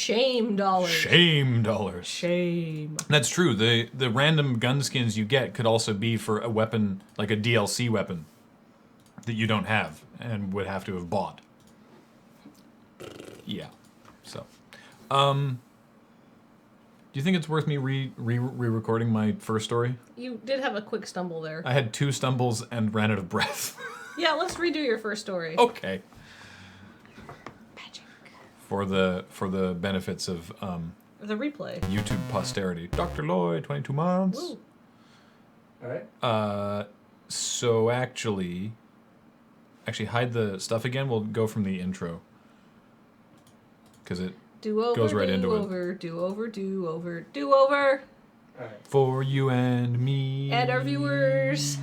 Shame dollars. Shame dollars. Shame. That's true. The random gun skins you get could also be for a weapon, like a DLC weapon, that you don't have and would have to have bought. Yeah. So, do you think it's worth me re-recording my first story? You did have a quick stumble there. I had 2 stumbles and ran out of breath. Yeah, let's redo your first story. Okay. Magic. For the benefits of The replay. YouTube posterity. Dr. Lloyd, 22 months. Woo. All right. So actually hide the stuff again. We'll go from the intro. Because it goes right into it. Do over. All right. For you and me. And our viewers.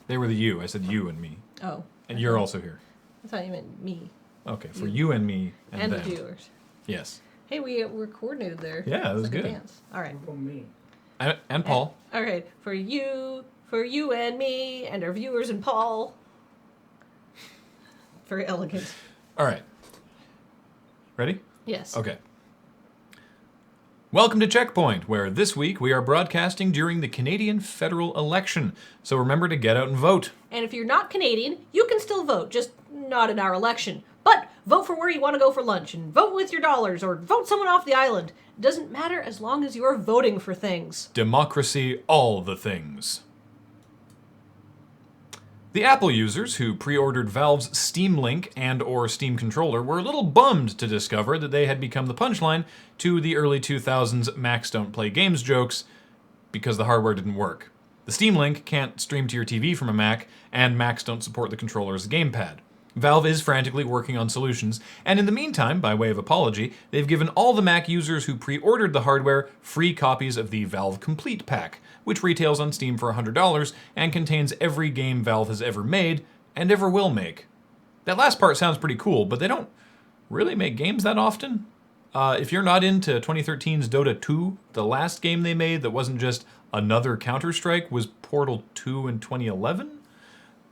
They were the you. I said you and me. Oh. And you're also here. I thought you meant me. Okay, for you and me and the them. viewers. Yes. Hey, we're coordinated there. Yeah, that was like good. A dance. All right. For me. And Paul. All right. For you and me, and our viewers and Paul. Very elegant. All right. Ready? Yes. Okay. Welcome to CheckPoint, where this week we are broadcasting during the Canadian federal election. So remember to get out and vote. And if you're not Canadian, you can still vote, just not in our election. But vote for where you want to go for lunch, and vote with your dollars, or vote someone off the island. It doesn't matter as long as you're voting for things. Democracy, all the things. The Apple users who pre-ordered Valve's Steam Link and or Steam Controller were a little bummed to discover that they had become the punchline to the early 2000s Macs don't play games jokes because the hardware didn't work. The Steam Link can't stream to your TV from a Mac, and Macs don't support the controller as a gamepad. Valve is frantically working on solutions, and in the meantime, by way of apology, they've given all the Mac users who pre-ordered the hardware free copies of the Valve Complete Pack, which retails on Steam for $100 and contains every game Valve has ever made and ever will make. That last part sounds pretty cool, but they don't really make games that often. If you're not into 2013's Dota 2, the last game they made that wasn't just another Counter-Strike was Portal 2 in 2011.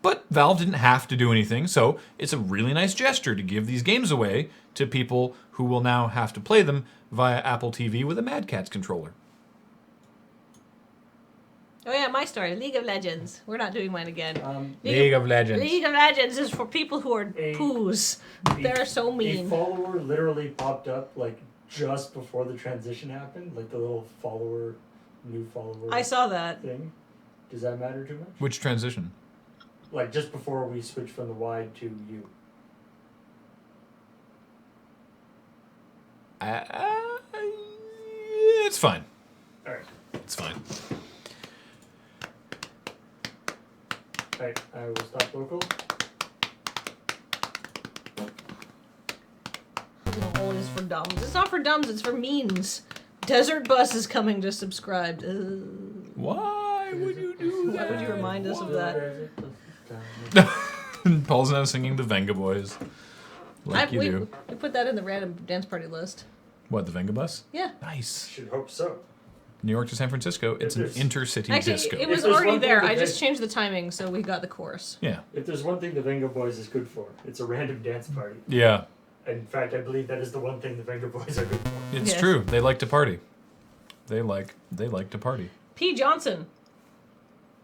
But Valve didn't have to do anything, so it's a really nice gesture to give these games away to people who will now have to play them via Apple TV with a Mad Catz controller. Oh yeah, my story, League of Legends. We're not doing mine again. League of Legends. League of Legends is for people who are poos. They're so mean. A follower literally popped up like just before the transition happened, like the little new follower. I saw that. Thing. Does that matter too much? Which transition? Like just before we switched from the Y to U. It's fine. All right. It's fine. All right. I will stop local. Always for dumbs. It's not for dumbs. It's for means. Desert Bus is coming to subscribe. Why would you do that? Why would you remind us of that? Paul's now singing the Venga Boys. Like you do. We put that in the random dance party list. What, the Venga Bus? Yeah. Nice. Should hope so. New York to San Francisco, it's an intercity Actually, disco. it was there's already one thing there. that I just changed the timing, so we got the chorus. Yeah. If there's one thing the Venga Boys is good for, it's a random dance party. Yeah. In fact, I believe that is the one thing the Venga Boys are good for. It's Yes. true. They like to party. They like to party. P. Johnson.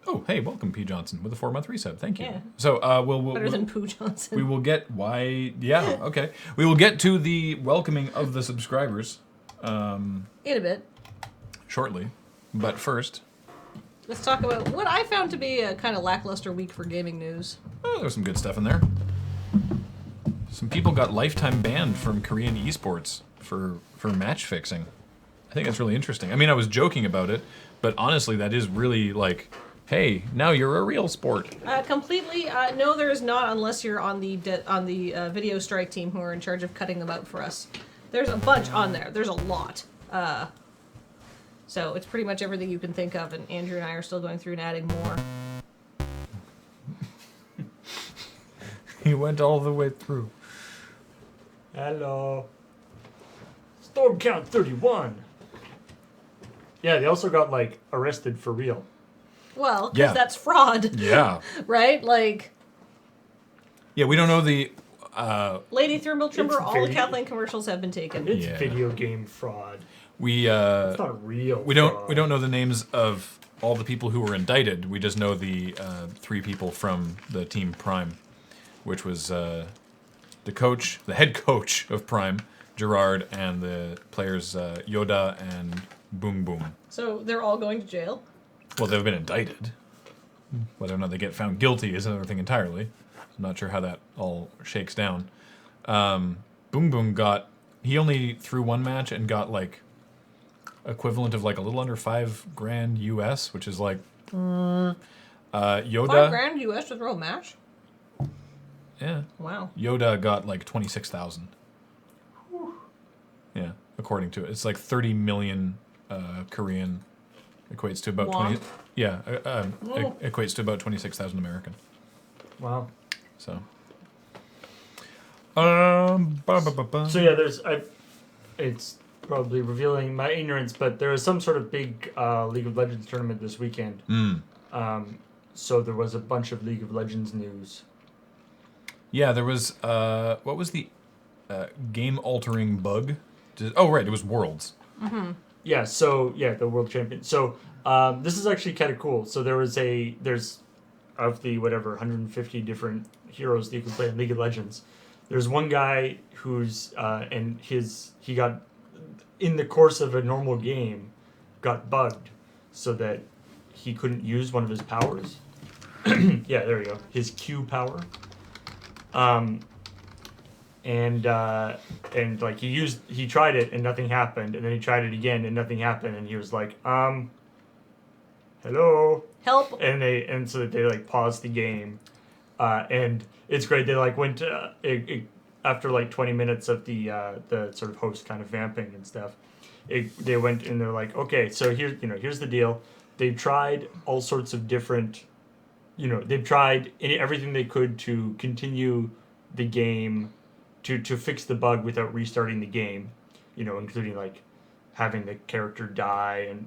Oh, hey, welcome, P. Johnson, with a 4-month resub. Thank you. Yeah. So, we'll Better than Pooh Johnson. we will get why. Yeah, okay. We will get to the welcoming of the subscribers In a bit. shortly, but first, Let's talk about what I found to be a kind of lackluster week for gaming news. there was some good stuff in there. Some people got lifetime banned from Korean esports for match fixing. I think that's really interesting. I mean, I was joking about it, but honestly, that is really like, hey, now you're a real sport. Completely. No, there is not, unless you're on the video strike team who are in charge of cutting them out for us. There's a bunch on there. There's a lot. So it's pretty much everything you can think of, and Andrew and I are still going through and adding more. He went all the way through. Hello. Storm count 31. Yeah, they also got, like, arrested for real. Well, because Yeah. that's fraud. Yeah. Right? Like... Yeah, we don't know Lady Thermal Trimmer, It's all the very- Kathleen commercials have been taken. It's Yeah. video game fraud. We It's not real. we don't know the names of all the people who were indicted. We just know the 3 people from the team Prime, which was the head coach of Prime, Gerard, and the players Yoda and Boom Boom. So they're all going to jail? Well, they've been indicted. Whether or not they get found guilty is another thing entirely. I'm not sure how that all shakes down. Boom Boom he only threw one match and got like equivalent of like a little under $5,000 US, which is like Yoda. $5,000 US to throw a match? Yeah. Wow. Yoda got like 26,000. Yeah, according to it, it's like 30 million Korean, equates to about Won? 20. Yeah, equates to about 26,000 American. Wow. So. So yeah, it's probably revealing my ignorance, but there was some sort of big League of Legends tournament this weekend. So there was a bunch of League of Legends news. Yeah, there was what was the game-altering bug? Oh, right, it was Worlds. Yeah, the world champion. So this is actually kind of cool. So there's of the 150 different heroes that you can play in League of Legends. There's one guy who's he got in the course of a normal game got bugged so that he couldn't use one of his powers. Yeah, there we go. His Q power. And like he tried it and nothing happened, and then he tried it again and nothing happened, and he was like, hello, Help. and so they like paused the game, and it's great. They like went after like 20 minutes of the sort of host kind of vamping and stuff. They went and they're like, okay, so here's the deal. They've tried all sorts of different, they've tried everything they could to continue the game, to fix the bug without restarting the game, including like having the character die and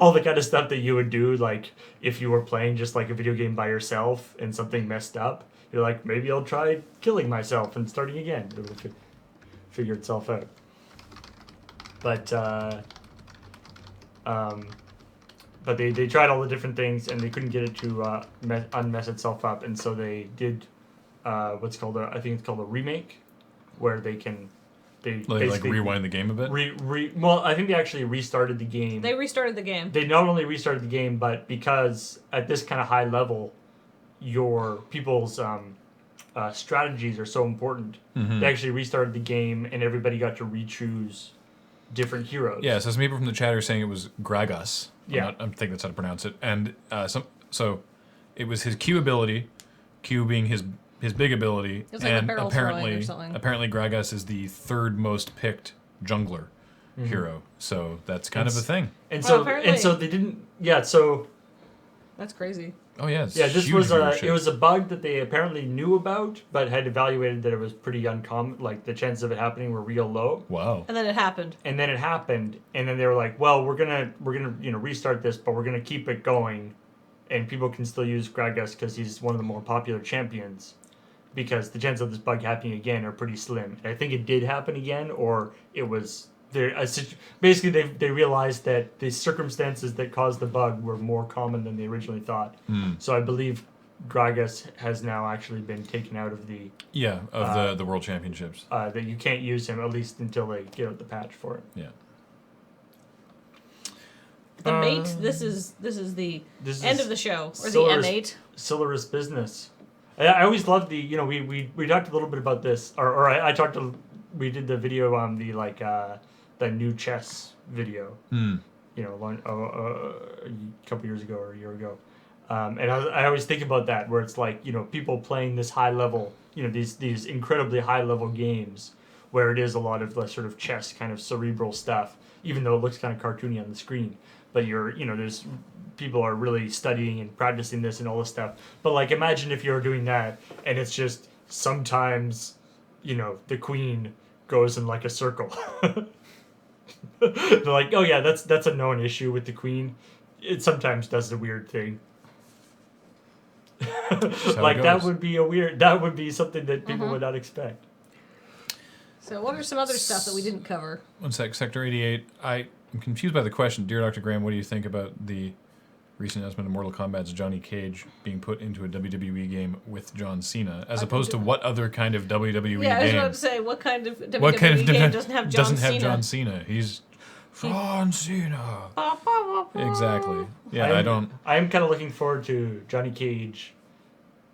all the kind of stuff that you would do, like if you were playing just like a video game by yourself and something messed up, you're like, maybe I'll try killing myself and starting again. It'll figure itself out. But they tried all the different things and they couldn't get it to unmess itself up, and so they did what's called I think it's called a remake, where they Like rewind the game a bit. Well, I think they actually restarted the game. They restarted the game. They not only restarted the game, but because at this kind of high level, your people's strategies are so important, they actually restarted the game and everybody got to re-choose different heroes. Yeah, so some people from the chat are saying it was Gragas. Yeah. I think that's how to pronounce it. And so it was his Q ability, Q being his big ability, It's like a and barrel throwing or something. apparently Gragas is the third most picked jungler hero. So that's kind of a thing. And Well, so apparently- and so they didn't. Yeah. So That's crazy. Oh yeah, it's this huge was viewership. it was a bug that they apparently knew about, but had evaluated that it was pretty uncommon. Like the chances of it happening were real low. Wow. And then it happened. And then it happened, and then they were like, "Well, we're gonna restart this, but we're gonna keep it going, and people can still use Gragas because he's one of the more popular champions, because the chances of this bug happening again are pretty slim." And I think it did happen again, or it was there. Basically, they realized that the circumstances that caused the bug were more common than they originally thought. So I believe Gragas has now actually been taken out of the the World Championships. that you can't use him at least until they get out the patch for it. Yeah. The mate. This is the This end is of the show, or the Silver's- M8. Silver's business. I always loved the we talked a little bit about this, or I talked to we did the video on the the new chess video. A couple years ago or a year ago, and I always think about that, where it's like people playing this high level, these incredibly high level games, where it is a lot of the sort of chess kind of cerebral stuff, even though it looks kind of cartoony on the screen. But there's people are really studying and practicing this and all this stuff. But like, imagine if you're doing that and it's just sometimes, the queen goes in like a circle. They're like, oh yeah, that's a known issue with the queen. It sometimes does the weird thing. Like it that goes. would be that would be something that people Mm-hmm. would not expect. So what are some other stuff that we didn't cover? One sec, Sector 88. I'm confused by the question. Dear Dr. Graham, what do you think about the recent announcement of Mortal Kombat's Johnny Cage being put into a WWE game with John Cena, as opposed to what other kind of WWE Yeah, I was game? about to say, what kind of WWE What kind of game doesn't have John Cena? John Cena? He's John Cena. Exactly. Yeah, I'm kind of looking forward to Johnny Cage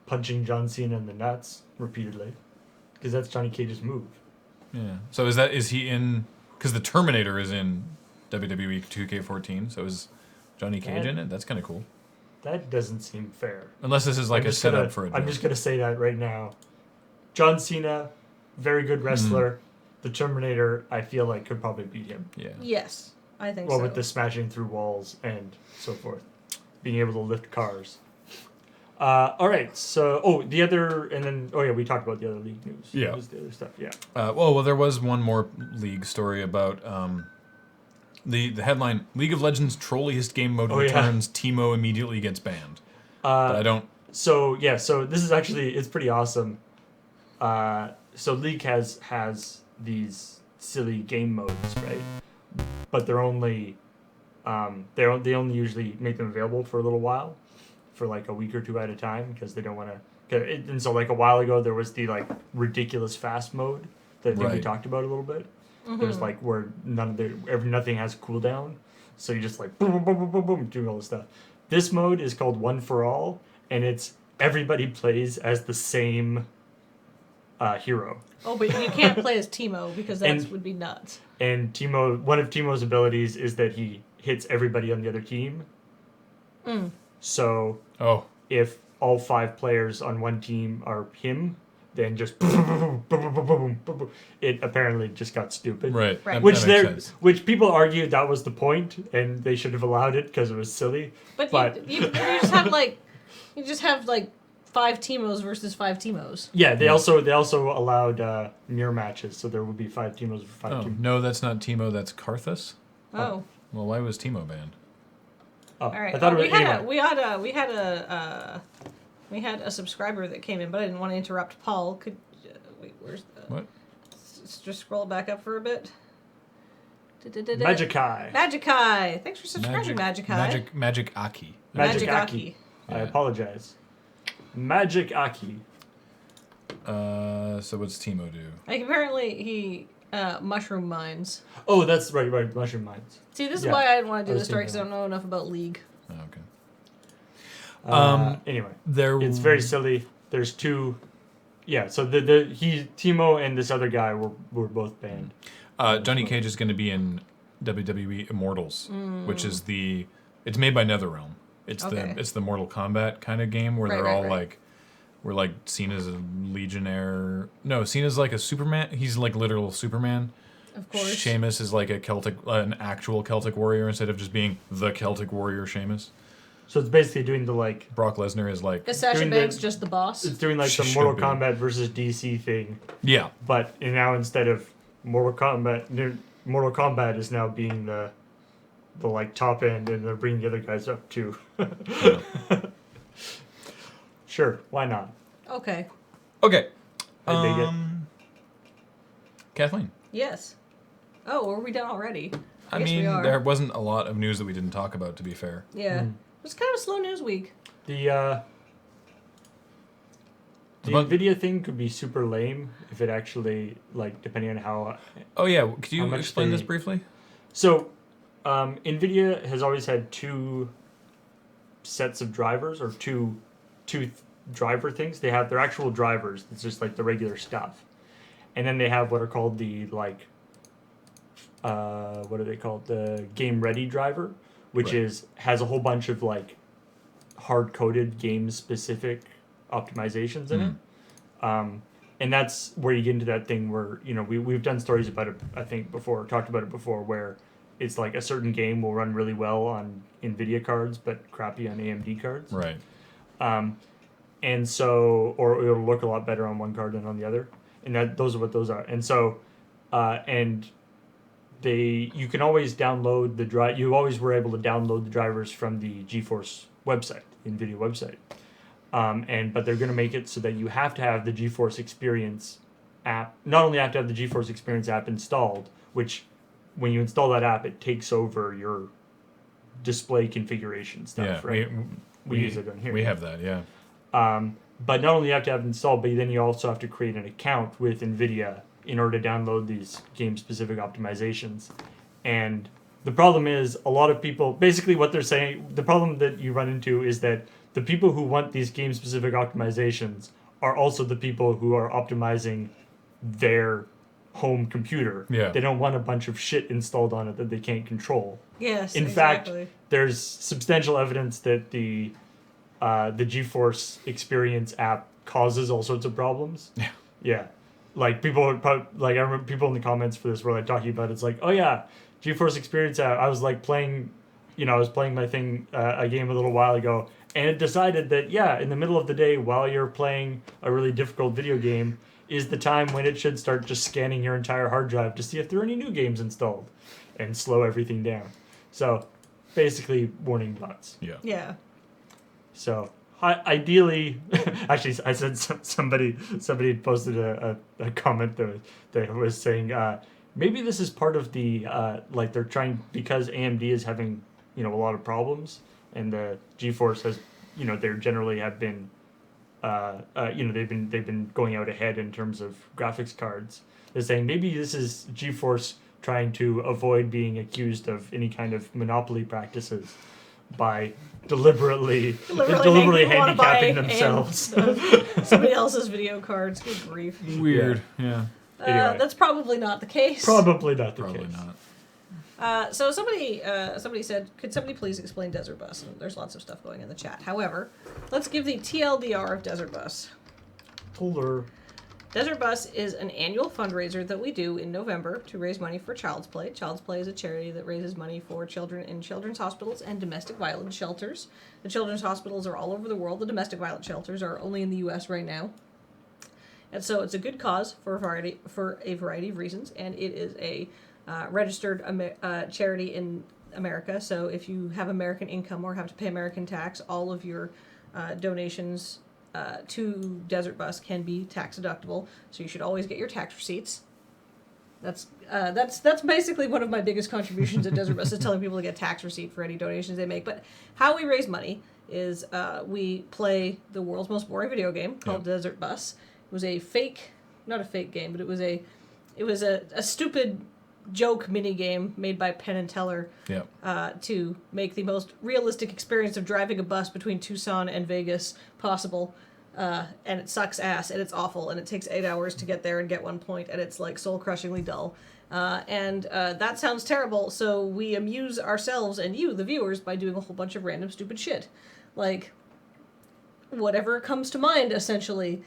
punching John Cena in the nuts repeatedly, because that's Johnny Cage's move. Yeah. So is he in? Because the Terminator is in WWE 2K14. So is Johnny Cage in it? That's kind of cool. That doesn't seem fair. Unless this is like a setup for a joke. I'm just gonna say that right now. John Cena, very good wrestler. The Terminator, I feel like could probably beat him. Yeah. Yes, I think Well, so. with the smashing through walls and so forth, being able to lift cars. All right. So, the other, and then, we talked about the other league news. Yeah. That was the other stuff. Yeah. Well, there was one more league story about the headline: League of Legends trolliest game mode returns. Teemo immediately gets banned. But I don't. So this is actually it's pretty awesome. So League has these silly game modes, right? But they're only they only usually make them available for a little while, for like a week or two at a time, because they don't want to. And so like a while ago there was the like ridiculous fast mode that I think we talked about a little bit. There's like where nothing has cooldown, so you just like boom boom boom boom boom boom doing all this stuff. This mode is called One for All, and it's everybody plays as the same hero. Oh, but you can't play as Teemo because that would be nuts. And one of Teemo's abilities is that he hits everybody on the other team. So if all 5 players on one team are him, then just boom, boom, boom, boom, boom, boom, boom, boom. It apparently just got stupid. Right. Which people argued that was the point, and they should have allowed it because it was silly. But you just have like 5 Teemos versus 5 Teemos. Yeah, they also allowed mirror matches, so there would be 5 Teemos for 5 Teemos. No, that's not Teemo. That's Karthus. Oh. Well, why was Teemo banned? Oh, All right. I thought it was, we had a subscriber that came in, but I didn't want to interrupt Paul. Could wait? Where's the What? Just scroll back up for a bit. Magikai. Magikai. Thanks for subscribing, Magikai. Magic Aki. Magic Aki. Aki. I apologize. Magic Aki. So what's Teemo do? Like apparently he mushroom mines. Oh, that's right. Mushroom Mines. See, this is why I didn't want to do I this was story because I thinking don't know enough about League. Oh, okay. Anyway, It's very silly. There's 2. Yeah, so Teemo and this other guy were both banned. Johnny Cage is going to be in WWE Immortals, which is it's made by NetherRealm. It's the Mortal Kombat kind of game where they're all like, where like Cena's a legionnaire. No, Cena's like a Superman. He's like literal Superman. Of course. Sheamus is like an actual Celtic warrior instead of just being the Celtic warrior Sheamus. So it's basically doing the like. Brock Lesnar is like. Is Sasha Banks just the boss? It's doing like the Should Mortal be. Kombat versus DC thing. Yeah. But now instead of Mortal Kombat is now being the like top end, and they're bringing the other guys up too. Sure, why not? Okay. Okay. I dig it. Kathleen. Yes. Oh, are we done already? I Yes, mean, we are. there wasn't a lot of news that we didn't talk about, to be fair. Yeah. It was kind of a slow news week. The Nvidia thing could be super lame if it actually, like, depending on how. Oh yeah, could you much explain this they- briefly? So, Nvidia has always had 2 sets of drivers, or two driver things. They have their actual drivers. It's just like the regular stuff, and then they have what are called the like. What are they called? The game ready driver, which Right. has a whole bunch of like hard coded game specific optimizations in it. And that's where you get into that thing where, we've done stories about it, I think, talked about it before, where it's like a certain game will run really well on NVIDIA cards, but crappy on AMD cards. Right. And so, or it'll look a lot better on one card than on the other. And those are what those are. And so, you can always download you always were able to download the drivers from the GeForce website, NVIDIA website. But they're going to make it so that you have to have the GeForce Experience app. Not only have to have the GeForce Experience app installed, which when you install that app, it takes over your display configuration stuff, Yeah, right? We use it on here. We have that, yeah. But not only you have to have it installed, but then you also have to create an account with NVIDIA in order to download these game-specific optimizations. And the problem is, a lot of people, basically what they're saying, the problem that you run into is that the people who want these game-specific optimizations are also the people who are optimizing their home computer. Yeah. They don't want a bunch of shit installed on it that they can't control. Yes, In exactly. fact, there's substantial evidence that the GeForce Experience app causes all sorts of problems. Yeah. Yeah. Like people would I remember people in the comments for this were like talking about it's like, oh yeah, GeForce Experience app. I was like playing, I was playing my thing a game a little while ago, and it decided that in the middle of the day while you're playing a really difficult video game is the time when it should start just scanning your entire hard drive to see if there are any new games installed, and slow everything down. So basically warning bots. Yeah. Yeah. So ideally, actually, I said somebody had posted a comment that was saying maybe this is part of the like they're trying, because AMD is having a lot of problems, and the GeForce has they generally have been they've been going out ahead in terms of graphics cards. They're saying maybe this is GeForce trying to avoid being accused of any kind of monopoly practices by deliberately handicapping themselves. Somebody else's video cards. Good grief. Weird, yeah. Anyway. That's probably not the case. Probably not the Probably case. not. So somebody said, could somebody please explain Desert Bus? And there's lots of stuff going in the chat. However, let's give the TLDR of Desert Bus. Polar. Desert Bus is an annual fundraiser that we do in November to raise money for Child's Play. Child's Play is a charity that raises money for children in children's hospitals and domestic violence shelters. The children's hospitals are all over the world. The domestic violence shelters are only in the U.S. right now. And so it's a good cause for a variety of reasons, and it is a registered charity in America. So if you have American income or have to pay American tax, all of your donations to Desert Bus can be tax deductible. So you should always get your tax receipts. That's basically one of my biggest contributions at Desert Bus is telling people to get tax receipt for any donations they make. But how we raise money is we play the world's most boring video game called Desert Bus. It was not a fake game, but it was a stupid joke mini game made by Penn and Teller to make the most realistic experience of driving a bus between Tucson and Vegas possible. And it sucks ass, and it's awful, and it takes 8 hours to get there and get 1 point, and it's like soul-crushingly dull. And that sounds terrible, so we amuse ourselves and you, the viewers, by doing a whole bunch of random stupid shit. Like, whatever comes to mind, essentially.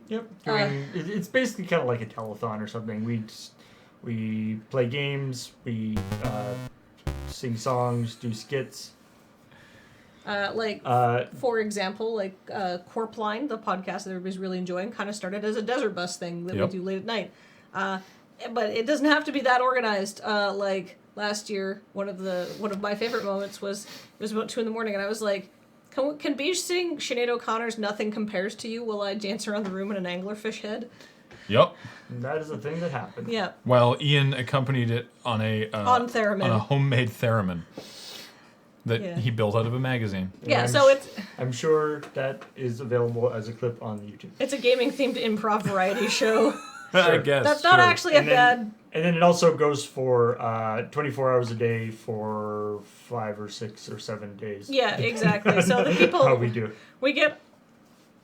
Yep. I mean, it's basically kind of like a telethon or something. We play games, we sing songs, do skits. For example, Corpline, the podcast that everybody's really enjoying, kind of started as a Desert Bus thing that we do late at night. But it doesn't have to be that organized. Like last year, one of my favorite moments was it was about 2 a.m, and I was like, Can Beige sing Sinead O'Connor's "Nothing Compares to You" while I dance around the room in an anglerfish head? Yep. And that is a thing that happened. Yeah. While Ian accompanied it on a theremin. on a homemade theremin that he built out of a magazine. Yeah, I'm so it's I'm sure that is available as a clip on YouTube. it's a gaming themed improv variety show. I guess. That's not actually a And then- bad. And then it also goes for 24 hours a day for 5 or 6 or 7 days. Yeah, exactly. So the people How we do. we get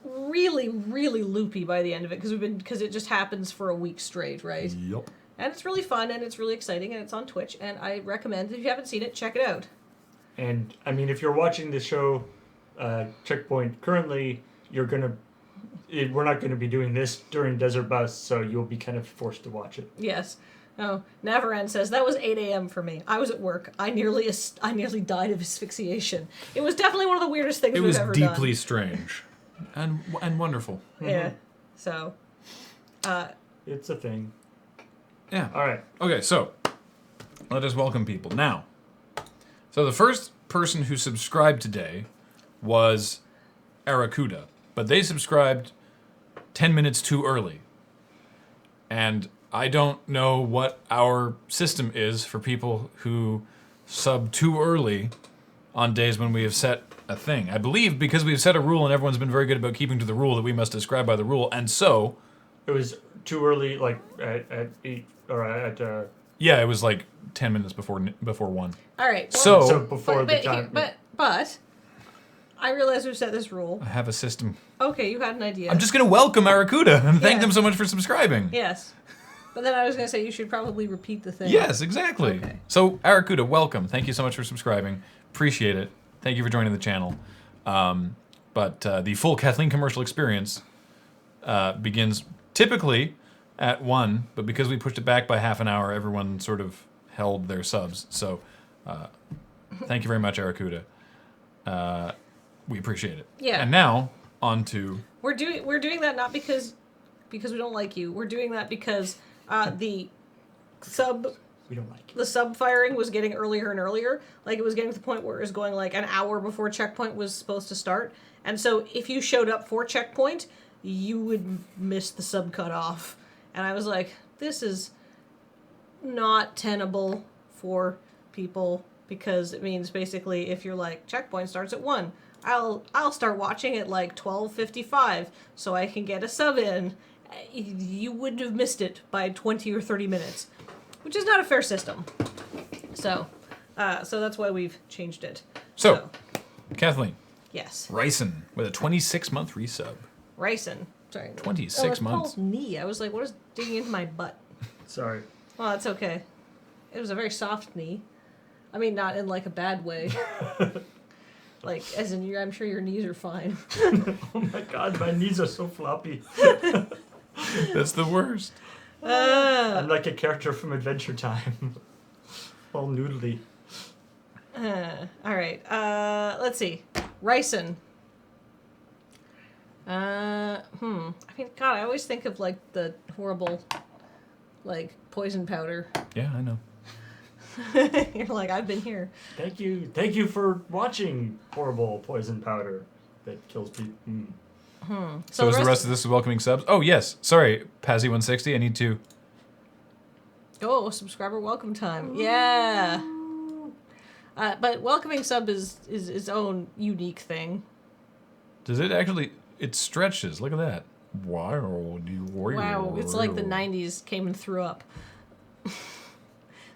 really, really loopy by the end of it because it just happens for a week straight, right? Yep. And it's really fun and it's really exciting and it's on Twitch, and I recommend if you haven't seen it, check it out. And I mean, if you're watching the show, Checkpoint currently, we're not gonna be doing this during Desert Bus, so you'll be kind of forced to watch it. Yes. Oh, Navaran says that was 8 a.m. for me. I was at work. I nearly died of asphyxiation. It was definitely one of the weirdest things It we've was ever deeply done. strange and wonderful. Yeah. So. It's a thing. Yeah. All right. Okay, so let us welcome people now. So the first person who subscribed today was Aracuda, but they subscribed 10 minutes too early. And I don't know what our system is for people who sub too early on days when we have set a thing. I believe because we've set a rule and everyone's been very good about keeping to the rule that we must describe by the rule, and so... It was too early, like at 8, or at... Yeah, it was like 10 minutes before 1. All right. So- So before the time... But I realize we've set this rule. I have a system. Okay, you had an idea. I'm just going to welcome Aracuda and thank Yeah. them so much for subscribing. Yes. But then I was going to say you should probably repeat the thing. Yes, exactly. Okay. So, Aracuda, welcome. Thank you so much for subscribing. Appreciate it. Thank you for joining the channel. But the full Kathleen commercial experience begins typically at 1, but because we pushed it back by half an hour, everyone sort of held their subs. So, thank you very much, Aracuda. We appreciate it. Yeah. And now, on to... We're doing that not because we don't like you. We're doing that because the We don't like it. the sub firing was getting earlier and earlier. Like, it was getting to the point where it was going like an hour before checkpoint was supposed to start. And so if you showed up for checkpoint, you would miss the sub cutoff. And I was like, this is not tenable for people, because it means basically if you're like, checkpoint starts at 1, I'll start watching at like 12:55 so I can get a sub in. You wouldn't have missed it by 20 or 30 minutes, which is not a fair system. So that's why we've changed it. So, Kathleen, yes, Ryson with a 26-month resub. Ryson. Sorry. 26 it's months. Paul's knee. I was like, what is digging into my butt? Sorry. Well, that's okay. It was a very soft knee. I mean, not in like a bad way. Like, as in, I'm sure your knees are fine. Oh my god, my knees are so floppy. That's the worst. I'm like a character from Adventure Time. All noodly. All right. Let's see. Ryson. I mean, God, I always think of like the horrible, like poison powder. Yeah, I know. You're like, I've been here. Thank you for watching horrible poison powder that kills people. So is the rest of this welcoming subs? Oh, yes. Sorry, Pazzy160, I need to... Oh, subscriber welcome time. Yeah. But welcoming sub is its own unique thing. Does it actually... It stretches. Look at that. Wow, Wow, it's like the 90s came and threw up.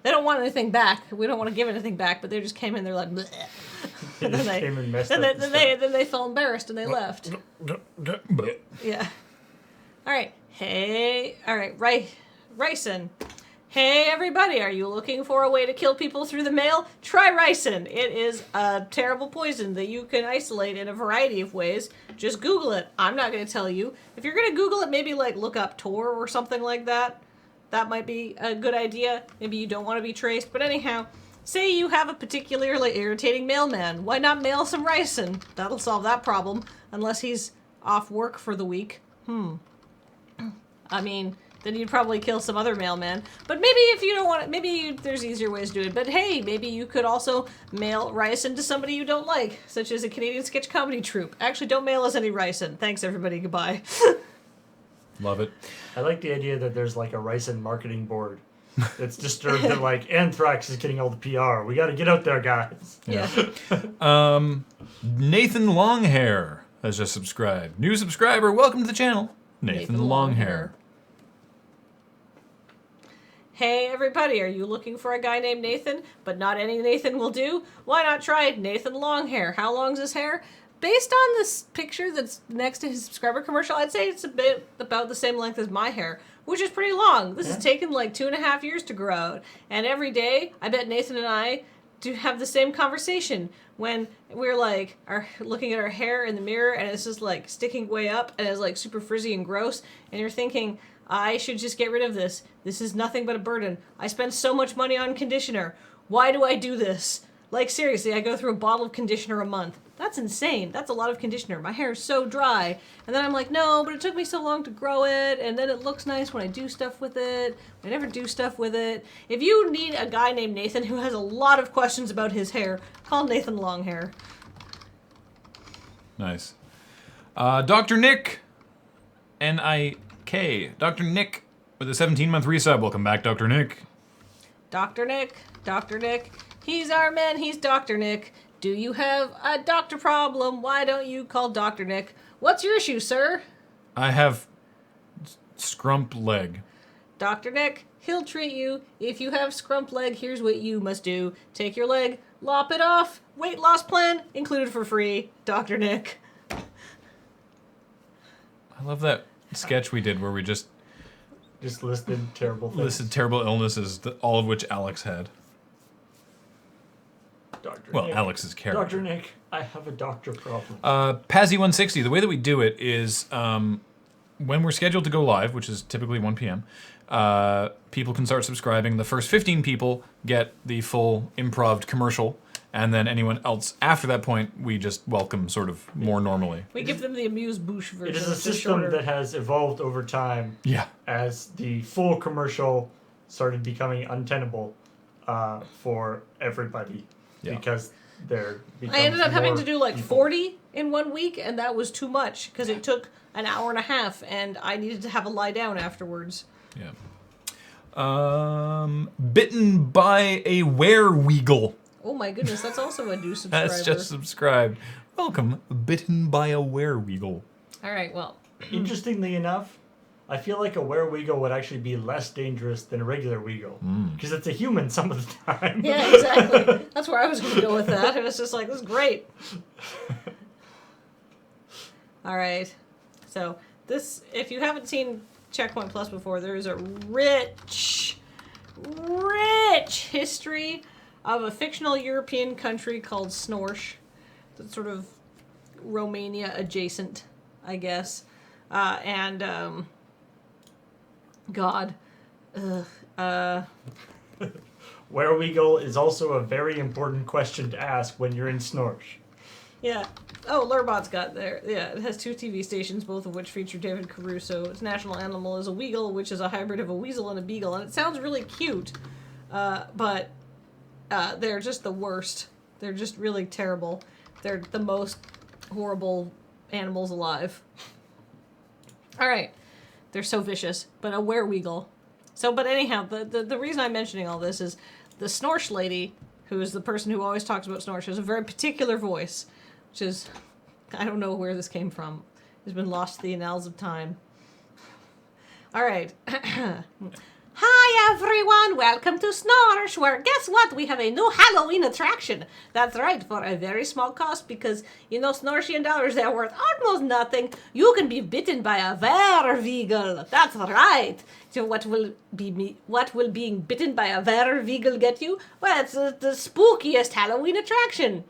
They don't want anything back. We don't want to give anything back, but they just came in, they're like, bleh. And then Came and messed then up the stuff. they felt embarrassed and they left. Yeah. All right. Hey. All right. Ryson. Hey, everybody. Are you looking for a way to kill people through the mail? Try Ryson. It is a terrible poison that you can isolate in a variety of ways. Just Google it. I'm not going to tell you. If you're going to Google it, maybe like look up Tor or something like that. That might be a good idea. Maybe you don't want to be traced. But anyhow, say you have a particularly irritating mailman. Why not mail some Ryson? That'll solve that problem. Unless he's off work for the week. I mean, then you'd probably kill some other mailman. But maybe if you don't want it, there's easier ways to do it. But hey, maybe you could also mail Ryson to somebody you don't like, such as a Canadian sketch comedy troupe. Actually, don't mail us any Ryson. Thanks, everybody. Goodbye. Love it. I like the idea that there's like a Ryson marketing board that's disturbed that like Anthrax is getting all the PR. We got to get out there, guys. Yeah. Nathan Longhair has just subscribed. New subscriber, welcome to the channel. Nathan Longhair. Hey everybody, are you looking for a guy named Nathan, but not any Nathan will do? Why not try Nathan Longhair? How long's his hair? Based on this picture that's next to his subscriber commercial, I'd say it's a bit about the same length as my hair, which is pretty long. This has taken like 2.5 years to grow out. And every day, I bet Nathan and I do have the same conversation when we're like looking at our hair in the mirror and it's just like sticking way up and it's like super frizzy and gross. And you're thinking, I should just get rid of this. This is nothing but a burden. I spend so much money on conditioner. Why do I do this? Like seriously, I go through a bottle of conditioner a month. That's insane. That's a lot of conditioner. My hair is so dry. And then I'm like, no, but it took me so long to grow it, and then it looks nice when I do stuff with it. I never do stuff with it. If you need a guy named Nathan who has a lot of questions about his hair, call Nathan Longhair. Nice. Dr. Nick, N-I-K. Dr. Nick with a 17-month resub. Welcome back, Dr. Nick. Dr. Nick, Dr. Nick, he's our man, he's Dr. Nick. Do you have a doctor problem? Why don't you call Dr. Nick? What's your issue, sir? I have scrump leg. Dr. Nick, he'll treat you. If you have scrump leg, here's what you must do. Take your leg, lop it off. Weight loss plan included for free. Dr. Nick. I love that sketch we did where we just listed terrible things. listed terrible illnesses, all of which Alex had. Dr. Well, Nick. Alex's character. Dr. Nick, I have a doctor problem. Pazzy160, the way that we do it is when we're scheduled to go live, which is typically 1 p.m., people can start subscribing. The first 15 people get the full improv commercial, and then anyone else after that point, we just welcome sort of more normally. We give them the amuse-bouche version. It is a it's just system shorter. that has evolved over time Yeah. as the full commercial started becoming untenable for everybody Yeah. because they're. I ended up having more to do like people. 40 in 1 week, and that was too much because it took an hour and a half, and I needed to have a lie down afterwards. Yeah. Bitten by a wereweagle. Oh my goodness, that's also a new subscriber. That's just subscribed. Welcome, bitten by a wereweagle. All right, well, Interestingly enough, I feel like a wereweagle would actually be less dangerous than a regular weagle because it's a human some of the time. yeah, exactly. That's where I was going to go with that. It was just like, this is great. All right. So this, if you haven't seen CheckPoint Plus before, there is a rich history of a fictional European country called Snorsh. That's sort of Romania adjacent, I guess. God. Wereweagle is also a very important question to ask when you're in Snorsh. Yeah. Oh, Lurbot's got there. Yeah, it has 2 TV stations, both of which feature David Caruso. Its national animal is a weagle, which is a hybrid of a weasel and a beagle, and it sounds really cute, but they're just the worst. They're just really terrible. They're the most horrible animals alive. All right. They're so vicious, but a wereweagle. So, but anyhow, the reason I'm mentioning all this is the Snorsh lady, who is the person who always talks about Snorsh, has a very particular voice, which is, I don't know where this came from. It's been lost to the annals of time. All right. Hi, everyone. Welcome to Snorsh, where, guess what? We have a new Halloween attraction. That's right, for a very small cost, because, you know, Snorshian dollars, they're worth almost nothing. You can be bitten by a wereweagle. That's right. So what will being bitten by a wereweagle get you? Well, it's the spookiest Halloween attraction.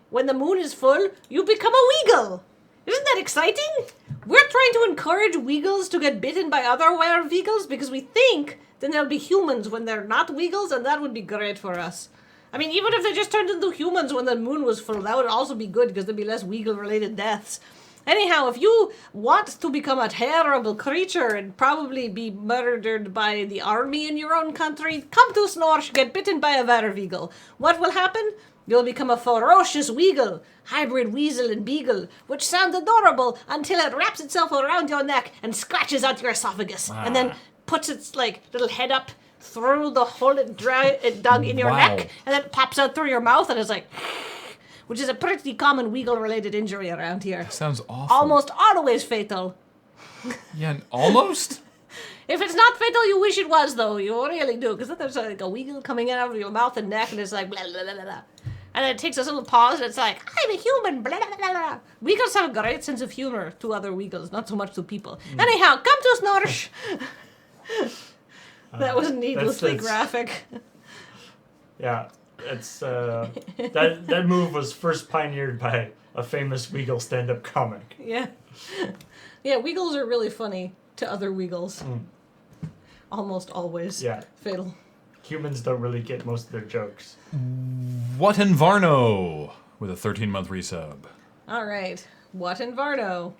When the moon is full, you become a weagle. Isn't that exciting? We're trying to encourage weagles to get bitten by other wereweagles because we think then they'll be humans when they're not weagles, and that would be great for us. I mean, even if they just turned into humans when the moon was full, that would also be good because there'd be less weagle-related deaths. Anyhow, if you want to become a terrible creature and probably be murdered by the army in your own country, come to Snorsh, get bitten by a wereweagle. What will happen? You'll become a ferocious weagle, hybrid weasel and beagle, which sounds adorable until it wraps itself around your neck and scratches out your esophagus, and then puts its little head up through the hole it dug in your neck, and then pops out through your mouth, and it's like, which is a pretty common weagle-related injury around here. Sounds awful. Almost always fatal. Yeah, almost? If it's not fatal, you wish it was, though. You really do, because then there's like a weagle coming out of your mouth and neck, and it's like blah, blah, blah, blah, blah. And then it takes a little pause, and it's like, I'm a human, blah, blah, blah, blah. Weagles have a great sense of humor to other weagles, not so much to people. Anyhow, come to Snorsh. That was needlessly graphic. Yeah, it's that move was first pioneered by a famous Weagle stand-up comic. Yeah. Yeah, weagles are really funny to other weagles. Almost always. Yeah. Fatal. Humans don't really get most of their jokes. What in Varno with a 13-month resub. All right. What in Varno?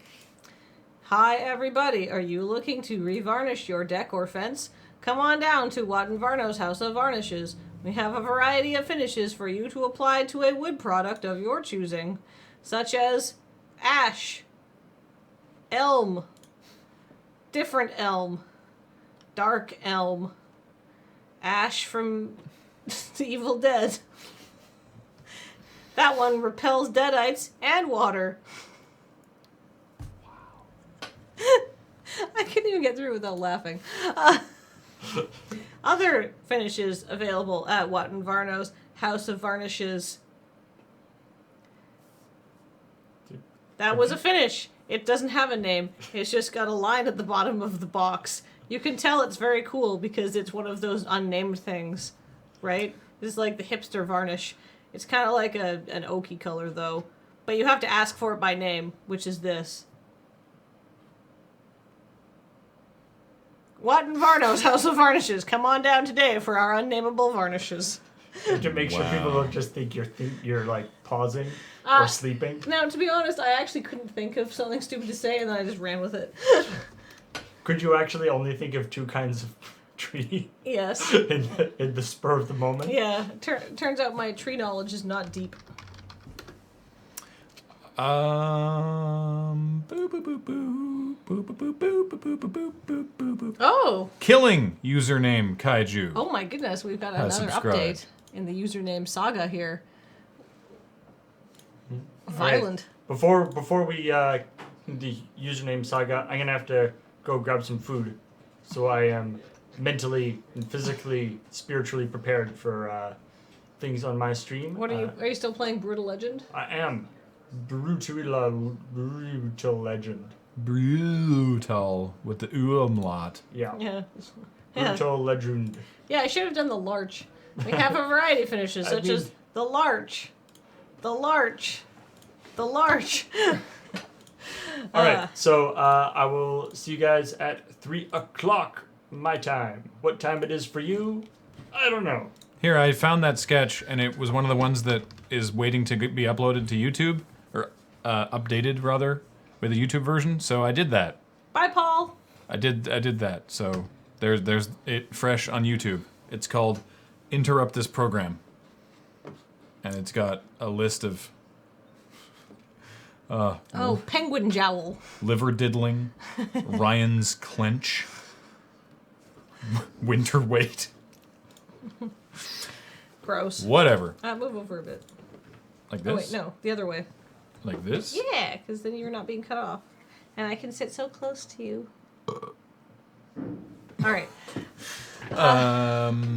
Hi, everybody. Are you looking to revarnish your deck or fence? Come on down to What in Varno's House of Varnishes. We have a variety of finishes for you to apply to a wood product of your choosing, such as ash, Elm. Different elm. Dark elm. Ash from The Evil Dead. That one repels deadites and water. Wow. I couldn't even get through without laughing. Other finishes available at Watt and Varno's House of Varnishes. That was a finish. It doesn't have a name. It's just got a line at the bottom of the box. You can tell it's very cool because it's one of those unnamed things, right? This is like the hipster varnish. It's kind of like an oaky color, though. But you have to ask for it by name, which is this. Watt and Varno's House of Varnishes. Come on down today for our unnameable varnishes. To make sure people don't just think you're like pausing or sleeping. Now, to be honest, I actually couldn't think of something stupid to say, and then I just ran with it. Could you actually only think of two kinds of tree? Yes. in the spur of the moment? Yeah. Turns out my tree knowledge is not deep. Oh! Killing username Kaiju. Oh my goodness, we've got Has another subscribed. update in the username saga here. Right. Violent. Before we the username saga, I'm gonna have to go grab some food, so I am mentally and physically, spiritually prepared for things on my stream. What are you still playing Brutal Legend? I am brutal legend. Brutal with the umlaut. Yeah. Yeah. Brutal legend. Yeah, I should have done the larch. We have a variety of finishes, such as the larch. The larch. The larch. All right, so I will see you guys at 3 o'clock my time. What time it is for you, I don't know. Here, I found that sketch, and it was one of the ones that is waiting to be uploaded to YouTube, or updated rather, with a YouTube version. So I did that. Bye, Paul. I did that. So there's it fresh on YouTube. It's called "Interrupt This Program," and it's got a list of Penguin jowl. liver diddling, Ryan's clench, winter weight, Gross. whatever. Move over a bit. Like this. Oh wait, no, the other way. Like this. Yeah, because then you're not being cut off, and I can sit so close to you. All right.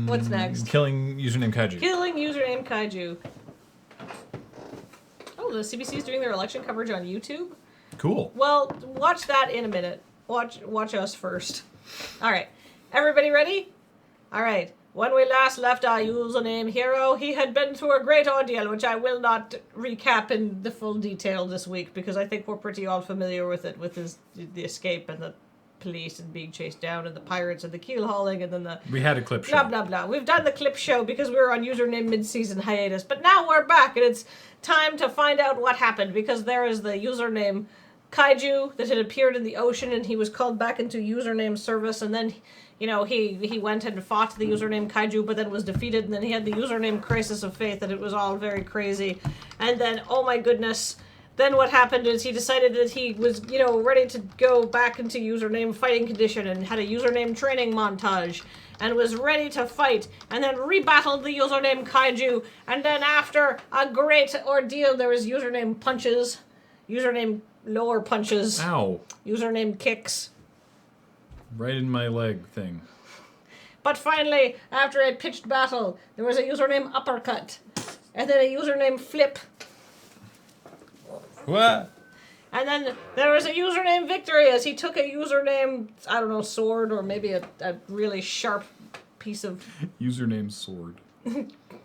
What's next? Killing username Kaiju. Killing username Kaiju. Oh, the CBC is doing their election coverage on YouTube. Cool. Well, watch that in a minute. Watch us first. All right, everybody ready? All right. When we last left our username hero, he had been through a great ordeal, which I will not recap in the full detail this week because I think we're pretty all familiar with it, with the escape and the police and being chased down and the pirates and the keel hauling and then the We had a clip show. blah blah blah. We've done the clip show because we were on username mid-season hiatus, but now we're back and it's time to find out what happened because there is the username Kaiju that had appeared in the ocean and he was called back into username service and then he went and fought the username Kaiju but then was defeated and then he had the username Crisis of Faith and it was all very crazy. And then, oh my goodness, then what happened is he decided that he was, ready to go back into username fighting condition and had a username training montage and was ready to fight and then rebattled the username Kaiju and then after a great ordeal there was username punches, username lower punches, Ow. username kicks. Right in my leg thing. But finally, after a pitched battle, there was a username uppercut and then a username flip. What? And then there was a username victory as he took a username, I don't know, sword or maybe a really sharp piece of, Username sword.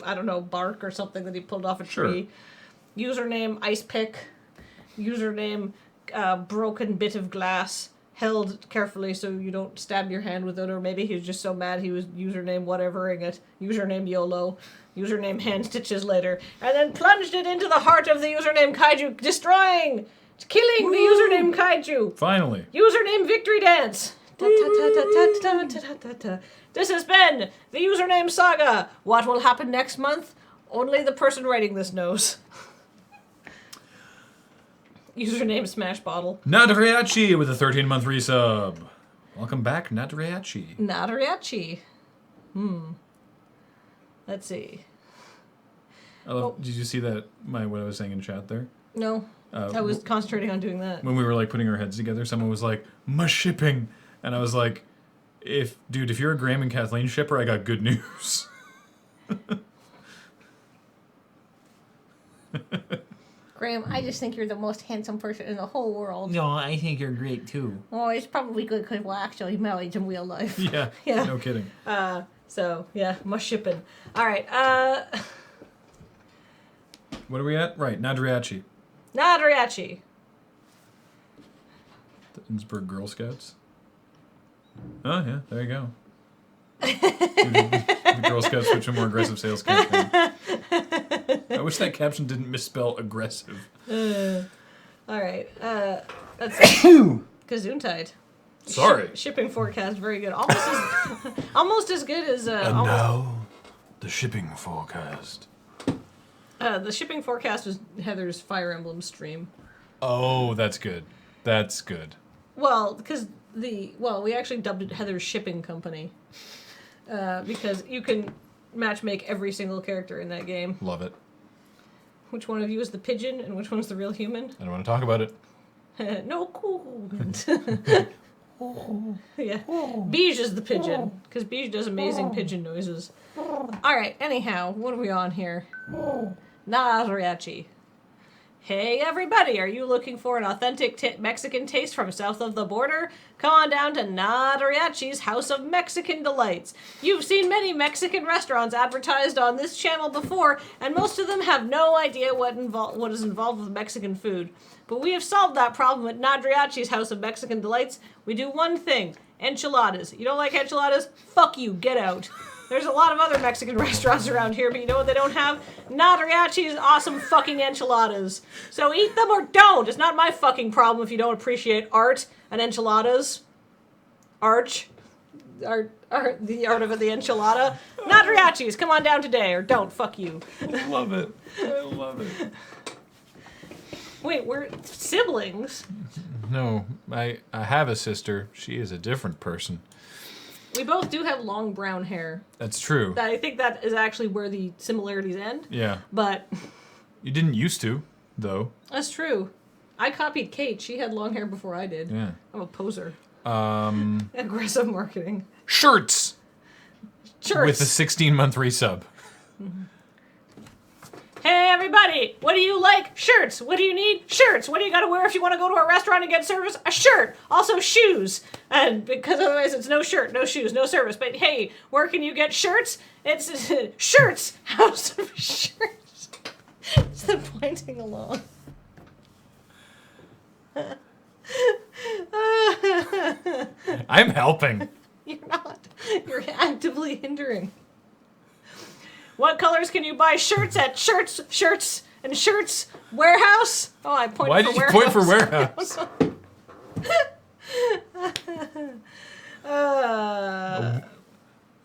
I don't know, bark or something that he pulled off a Sure. tree. Username ice pick. Username broken bit of glass. Held carefully so you don't stab your hand with it, or maybe he was just so mad he was username whatevering it. Username YOLO. Username hand stitches later. And then plunged it into the heart of the username Kaiju, destroying, killing the username Kaiju. Finally. Username victory dance. This has been the username saga. What will happen next month? Only the person writing this knows. Username Smash Bottle. Nadriachi with a 13-month resub. Welcome back, Nadriachi. Nadriachi. Let's see. Did you see that? What I was saying in chat there? No. I was concentrating on doing that. When we were like putting our heads together, someone was like, "Mush shipping," and I was like, if you're a Graham and Kathleen shipper, I got good news." Graham, I just think you're the most handsome person in the whole world. No, I think you're great too. Oh, it's probably good because we're actually married in real life. Yeah. Yeah. No kidding. So, yeah, mush shipping. All right. What are we at? Right, Nadriachi. Nadriachi. The Innsbruck Girl Scouts. Oh, yeah, there you go. The Girl Scouts switch to a more aggressive sales campaign. I wish that caption didn't misspell aggressive. All right. That's Gesundheit. Sorry. Shipping forecast, very good. Almost as good as. Now, the shipping forecast. The shipping forecast was Heather's Fire Emblem stream. Oh, that's good. That's good. Well, because we actually dubbed it Heather's Shipping Company. Because you can matchmake every single character in that game. Love it. Which one of you is the pigeon and which one's the real human? I don't want to talk about it. No cool. Yeah. Beige is the pigeon, because Beige does amazing pigeon noises. Alright, anyhow, what are we on here? Nadriachi. Hey everybody, are you looking for an authentic Mexican taste from south of the border? Come on down to Nadriachi's House of Mexican Delights. You've seen many Mexican restaurants advertised on this channel before, and most of them have no idea what is involved with Mexican food. But we have solved that problem at Nadriachi's House of Mexican Delights. We do one thing, enchiladas. You don't like enchiladas? Fuck you, get out. There's a lot of other Mexican restaurants around here, but you know what they don't have? Nadriachi's awesome fucking enchiladas. So eat them or don't. It's not my fucking problem if you don't appreciate art and enchiladas. The art of the enchilada. Nadriachi's, come on down today, or don't. Fuck you. I love it. I love it. Wait, we're siblings. No, I have a sister. She is a different person. We both do have long brown hair. That's true. I think that is actually where the similarities end. Yeah. But You didn't used to, though. that's true. I copied Kate. She had long hair before I did. Yeah. I'm a poser. Aggressive marketing. Shirts! Shirts. With a 16-month resub. Hey everybody, what do you like? Shirts. What do you need? Shirts. What do you gotta wear if you want to go to a restaurant and get service? A shirt. Also shoes. And because otherwise it's no shirt, no shoes, no service. But hey, where can you get shirts? It's shirts. House of Shirts. It's the pointing along. I'm helping. You're not. You're actively hindering. What colors can you buy shirts at Shirts and Shirts Warehouse? Oh, I pointed Why for did you warehouse. point for warehouse?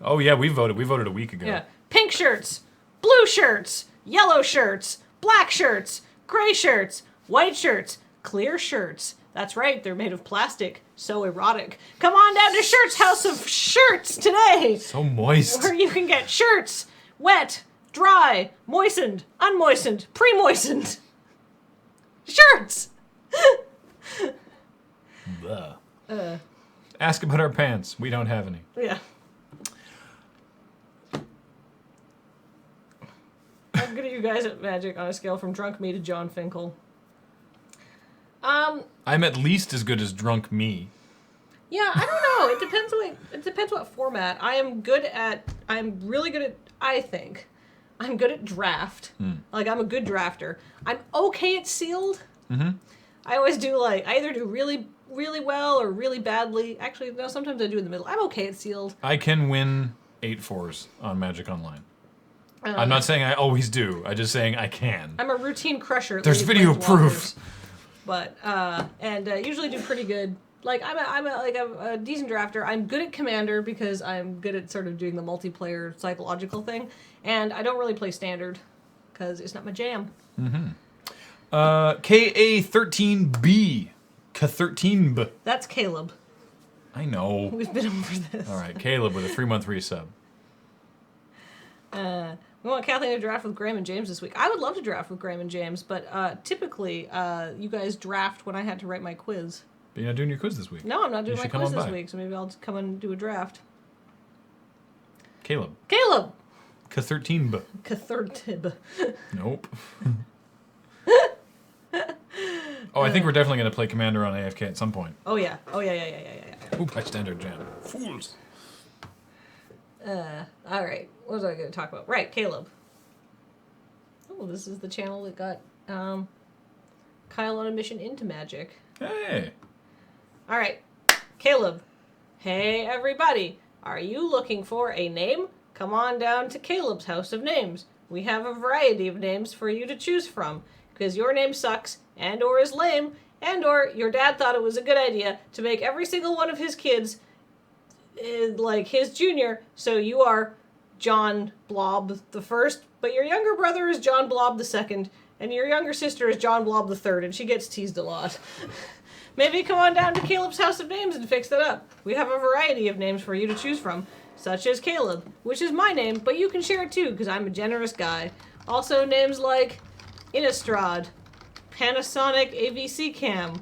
Oh yeah, we voted. We voted a week ago. Yeah. Pink shirts, blue shirts, yellow shirts, black shirts, gray shirts, white shirts, clear shirts. That's right, they're made of plastic. So erotic. Come on down to Shirts House of Shirts today, So moist. where you can get shirts. Wet, dry, moistened, unmoistened, pre-moistened. Shirts! Bleh. Ask about our pants. We don't have any. Yeah. How good are you guys at Magic on a scale from drunk me to John Finkel? I'm at least as good as drunk me. Yeah, I don't know. It depends what format. I'm really good at, I think. I'm good at draft. Like, I'm a good drafter. I'm okay at sealed. Mm-hmm. I always do, like, I either do really, really well or really badly. Actually, no, sometimes I do in the middle. I'm okay at sealed. I can win 8-4s on Magic Online. I'm not saying I always do. I'm just saying I can. I'm a routine crusher. At There's Lady video Planeswalkers. proof. But usually do pretty good. Like I'm a decent drafter. I'm good at Commander because I'm good at sort of doing the multiplayer psychological thing, and I don't really play Standard because it's not my jam. KA13B. K13B. That's Caleb. I know. We've been over this. All right, Caleb with a 3-month resub. We want Kathleen to draft with Graham and James this week. I would love to draft with Graham and James, but typically you guys draft when I had to write my quiz. But you're not doing your quiz this week. No, I'm not doing You my should come quiz on this by. week, so maybe I'll come and do a draft. Caleb. Caleb! K13B. Cathertib. Nope. Oh, I think we're definitely going to play Commander on AFK at some point. Oh, yeah. Yeah. Oop, I standard jam. Fools. All right. What was I going to talk about? Right, Caleb. Oh, this is the channel that got Kyle on a mission into Magic. Hey. All right, Caleb. Hey, everybody. Are you looking for a name? Come on down to Caleb's House of Names. We have a variety of names for you to choose from, because your name sucks, and or is lame, and or your dad thought it was a good idea to make every single one of his kids like his junior, so you are John Blob the First, but your younger brother is John Blob the Second, and your younger sister is John Blob the Third, and she gets teased a lot. Maybe come on down to Caleb's House of Names and fix that up. We have a variety of names for you to choose from, such as Caleb, which is my name, but you can share it too, because I'm a generous guy. Also names like Innistrad, Panasonic AVC Cam,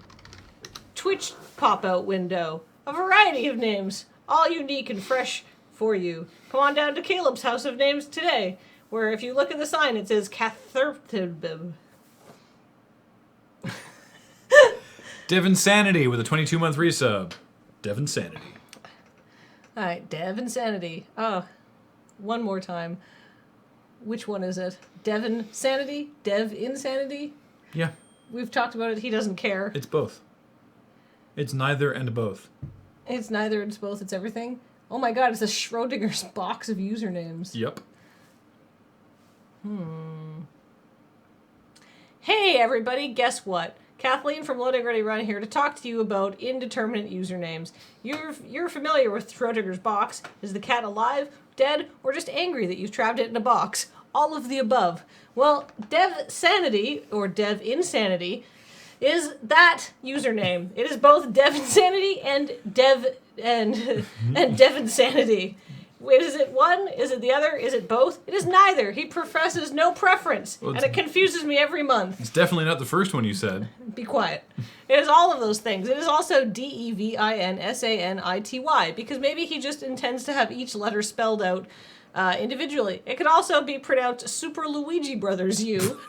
Twitch pop-out window, a variety of names, all unique and fresh for you. Come on down to Caleb's House of Names today, where if you look at the sign, it says Cathertib. Devin Sanity with a 22-month resub. Devin Sanity. All right, Dev Insanity. Oh, one more time. Which one is it? Devin Sanity? Dev Insanity? Yeah, We've talked about it. He doesn't care. it's both. It's neither and both. It's neither, it's both, it's everything. Oh my god, it's a Schrodinger's box of usernames. Yep. Hey everybody, guess what? Kathleen from Loading Ready Run here to talk to you about indeterminate usernames. You're familiar with Schrodinger's box. Is the cat alive, dead, or just angry that you've trapped it in a box? All of the above. Well, Dev Sanity, or Dev Insanity, is that username. It is both Dev Insanity and Dev Insanity. Wait, is it one? Is it the other? Is it both? It is neither. He professes no preference, Well, and it confuses me every month. It's definitely not the first one you said. Be quiet. It is all of those things. It is also DEVINSANITY, because maybe he just intends to have each letter spelled out individually. It could also be pronounced Super Luigi Brothers U,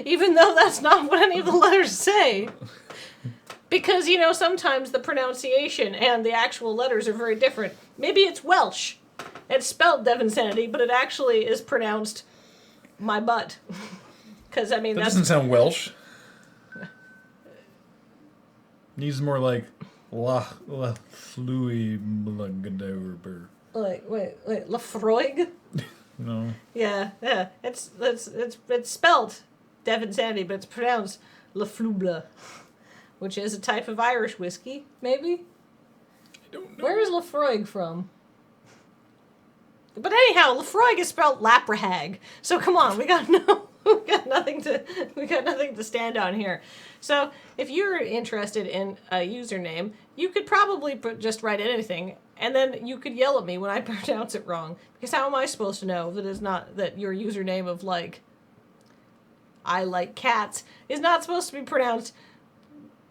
even though that's not what any of the letters say. Because, you know, sometimes the pronunciation and the actual letters are very different. Maybe it's Welsh. It's spelled Devinsanity, but it actually is pronounced my butt. Because, I mean, That that's... doesn't sound Welsh. Needs more like la flui blagadober. Wait, Lafroig? No. Yeah. It's spelled Devinsanity, but it's pronounced Laflubla, which is a type of Irish whiskey, maybe? I don't know. Where is Lafroig from? But anyhow, Lafroig is spelled Laprahag. So come on, we got nothing to stand on here. So if you're interested in a username, you could probably just write anything, and then you could yell at me when I pronounce it wrong. Because how am I supposed to know that it's not that your username of like I like cats is not supposed to be pronounced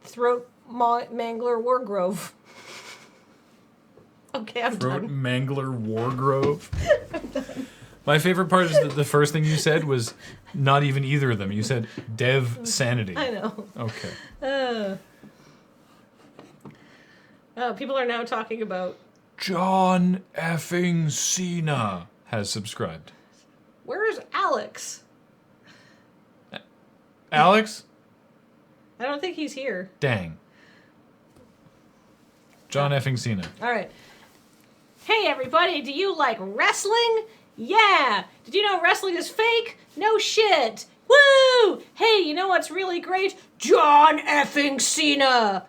Throat Mangler Wargrove? Okay, I'm Throat done. Mangler Wargrove. My favorite part is that the first thing you said was not even either of them. You said Dev Sanity. I know. Okay. People are now talking about John effing Cena has subscribed. where's Alex? Alex? I don't think he's here. Dang. John effing Cena. All right. Hey everybody, do you like wrestling? Yeah. Did you know wrestling is fake? No shit. Woo! Hey, you know what's really great? John effing Cena.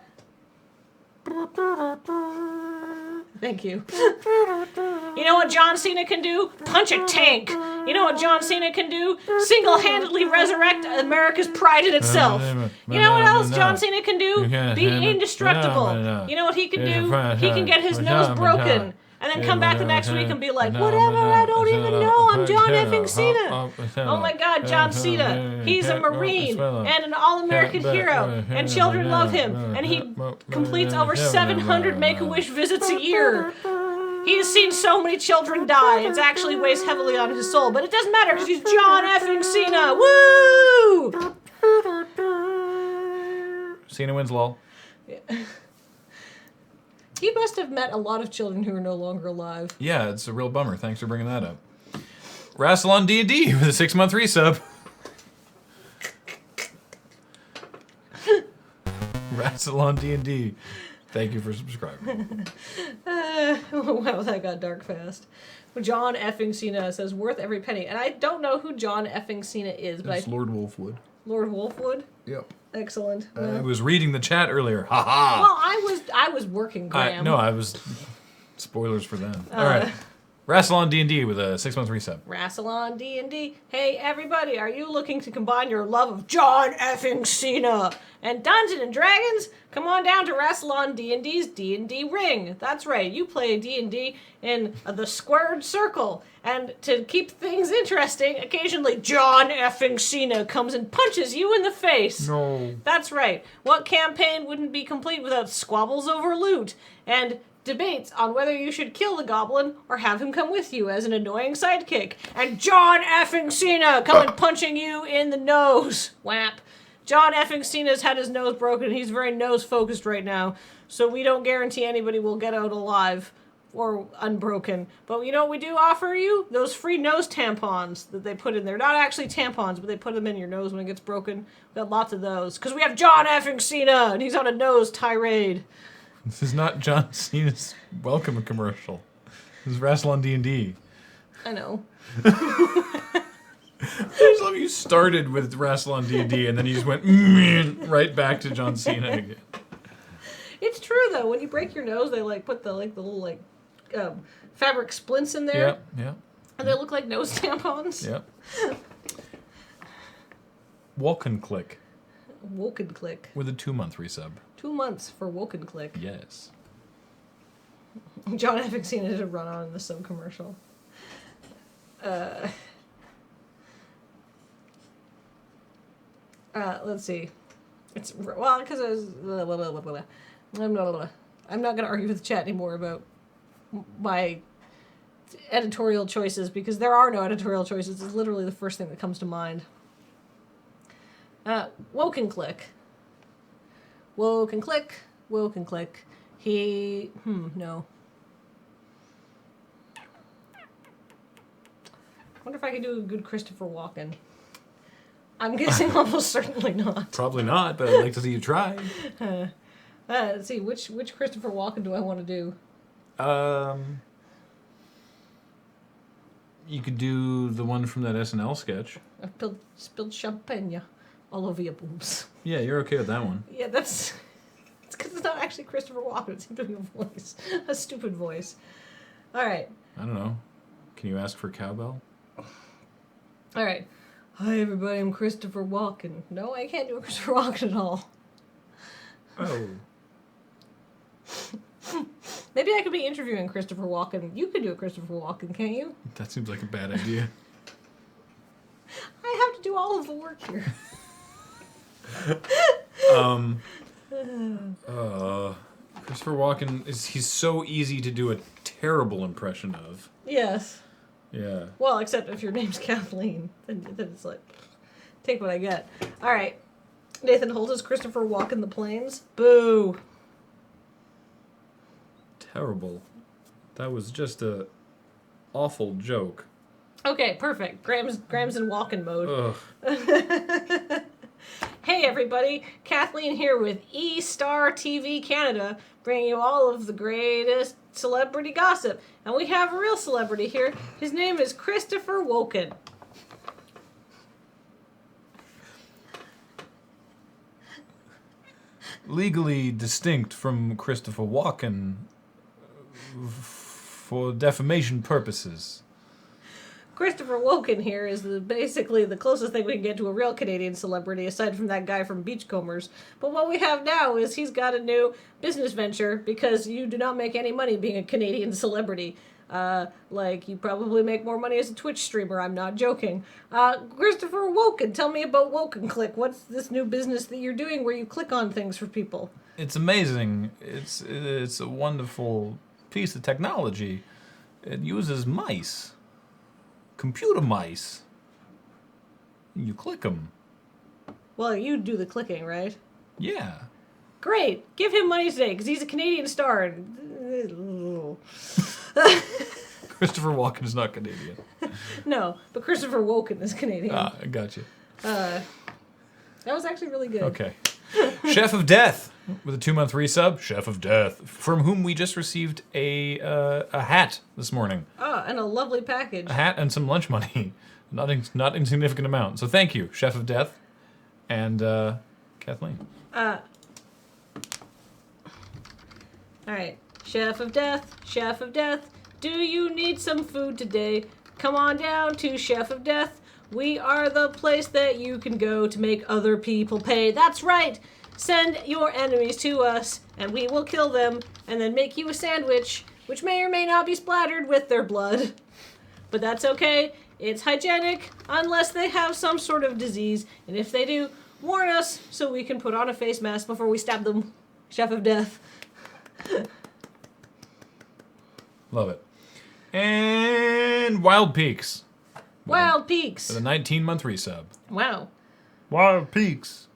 Thank you. You know what John Cena can do? Punch a tank. You know what John Cena can do? Single-handedly resurrect America's pride in itself. You know what else John Cena can do? Be indestructible. You know what he can do? He can get his nose broken. And then come back the next week and be like, whatever, I don't even know, I'm John effing Cena. Oh my God, John Cena. He's a Marine and an all-American hero, and children love him, and he completes over 700 Make-A-Wish visits a year. He has seen so many children die, it actually weighs heavily on his soul, but it doesn't matter because he's John effing Cena. Woo! Cena wins, lol. He must have met a lot of children who are no longer alive. Yeah, it's a real bummer. Thanks for bringing that up. Rassilon D&D with a 6-month resub. Rassilon D&D. Thank you for subscribing. Wow, that got dark fast. John effing Cena says, worth every penny. And I don't know who John effing Cena is, but It's Lord Wolfwood. Lord Wolfwood? Yep. Excellent. I was reading the chat earlier. Ha ha! Well, I was working, Graham. I was... Spoilers for them. All right. Rassilon D&D with a 6-month resub. Rassilon D&D. Hey, everybody, are you looking to combine your love of John effing Cena and Dungeons and Dragons? Come on down to Rassilon D&D's D&D Ring. That's right, you play D&D in the squared circle. And to keep things interesting, occasionally John effing Cena comes and punches you in the face. No. That's right. What campaign wouldn't be complete without squabbles over loot and debates on whether you should kill the goblin or have him come with you as an annoying sidekick. And John effing Cena coming punching you in the nose. Whap. John effing Cena's had his nose broken. He's very nose-focused right now, so we don't guarantee anybody will get out alive or unbroken. But you know what we do offer you? Those free nose tampons that they put in there. Not actually tampons, but they put them in your nose when it gets broken. We got lots of those. Because we have John effing Cena, and he's on a nose tirade. This is not John Cena's welcome commercial. This is Rassilon D&D. I know. I just love you started with Rassilon D&D and then you just went right back to John Cena again. It's true though. When you break your nose, they put the little fabric splints in there. Yeah. And they look like nose tampons. Yep. Woken Click Woken Click. with a 2-month resub. 2 months for Woken Click. Yes. John effing Cena did a run on in the sub commercial. Let's see. It's because I was. I'm not going to argue with the chat anymore about my editorial choices because there are no editorial choices. It's literally the first thing that comes to mind. Woken Click. Woken Click. Woken Click. He. No. I wonder if I could do a good Christopher Walken. I'm guessing almost certainly not. Probably not, but I'd like to see you try. Let's see, which Christopher Walken do I want to do? You could do the one from that SNL sketch. I spilled champagne all over your boobs. Yeah, you're okay with that one. Yeah, it's because it's not actually Christopher Walken. It's him doing a voice. A stupid voice. All right. I don't know. Can you ask for cowbell? All right. Hi, everybody. I'm Christopher Walken. No, I can't do a Christopher Walken at all. Oh. Maybe I could be interviewing Christopher Walken. You could do a Christopher Walken, can't you? That seems like a bad idea. I have to do all of the work here. Christopher Walken he's so easy to do a terrible impression of. Yes. Yeah. Well, except if your name's Kathleen, then it's like, take what I get. All right. Nathan Holt is Christopher Walken the Plains. Boo. Terrible. That was just a awful joke. Okay, perfect. Graham's in Walken mode. Ugh. Hey, everybody. Kathleen here with E-Star TV Canada, bringing you all of the greatest celebrity gossip. And we have a real celebrity here. His name is Christopher Walken. Legally distinct from Christopher Walken for defamation purposes. Christopher Woken here is basically the closest thing we can get to a real Canadian celebrity, aside from that guy from Beachcombers. But what we have now is he's got a new business venture, because you do not make any money being a Canadian celebrity. Like, you probably make more money as a Twitch streamer. I'm not joking. Christopher Woken, tell me about Woken Click. What's this new business that you're doing where you click on things for people? It's amazing. It's a wonderful piece of technology. It uses mice. Computer mice. You click them. Well, you do the clicking, right? Yeah. Great. Give him money today, because he's a Canadian star. Christopher Walken is not Canadian. No, but Christopher Woken is Canadian. Ah, I got you. That was actually really good. Okay. Chef of Death with a 2-month resub. Chef of Death, from whom we just received a hat this morning. Ah, and a lovely package. A hat and some lunch money. Not insignificant amount. So thank you, Chef of Death, and Kathleen. All right. Chef of Death, do you need some food today? Come on down to Chef of Death. We are the place that you can go to make other people pay. That's right. Send your enemies to us, and we will kill them, and then make you a sandwich, which may or may not be splattered with their blood. But that's okay. It's hygienic, unless they have some sort of disease. And if they do, warn us so we can put on a face mask before we stab them. Chef of Death. Love it. And Wild Peaks. Wild Peaks. With a 19-month resub. Wow. Wild Peaks.